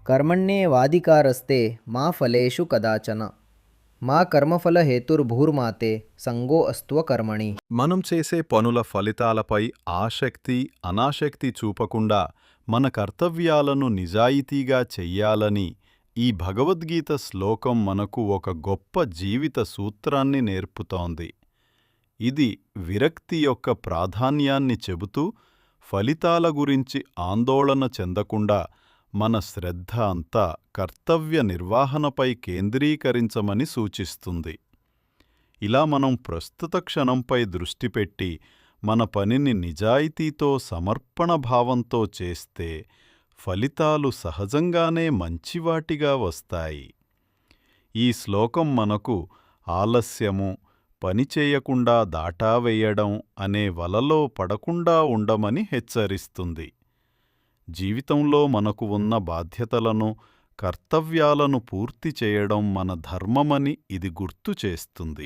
కర్మణ్యేవాధికారస్తే మా ఫలేషు కదాచన. మా కర్మఫల హేతుర్భూర్మాతే సంగో అస్త్వ కర్మణి. మనం చేసే పనుల ఫలితాలపై ఆసక్తి అనాసక్తి చూపకుండా మన కర్తవ్యాలను నిజాయితీగా చెయ్యాలని ఈ భగవద్గీత శ్లోకం మనకు ఒక గొప్ప జీవిత సూత్రాన్ని నేర్పుతోంది. ఇది విరక్తి యొక్క ప్రాధాన్యాన్ని చెబుతూ ఫలితాల గురించి ఆందోళన చెందకుండా మన శ్రద్ధ అంతా కర్తవ్య నిర్వహణపై కేంద్రీకరించమని సూచిస్తుంది. ఇలా మనం ప్రస్తుత క్షణంపై దృష్టి పెట్టి మన పనిని నిజాయితీతో సమర్పణ భావంతో చేస్తే ఫలితాలు సహజంగానే మంచివాటిగా వస్తాయి. ఈ శ్లోకం మనకు ఆలస్యము, పనిచేయకుండా దాటావేయడం అనే వలలో పడకుండా ఉండమని హెచ్చరిస్తుంది. జీవితంలో మనకు ఉన్న బాధ్యతలను, కర్తవ్యాలను పూర్తి చేయడం మన ధర్మమని ఇది గుర్తు చేస్తుంది.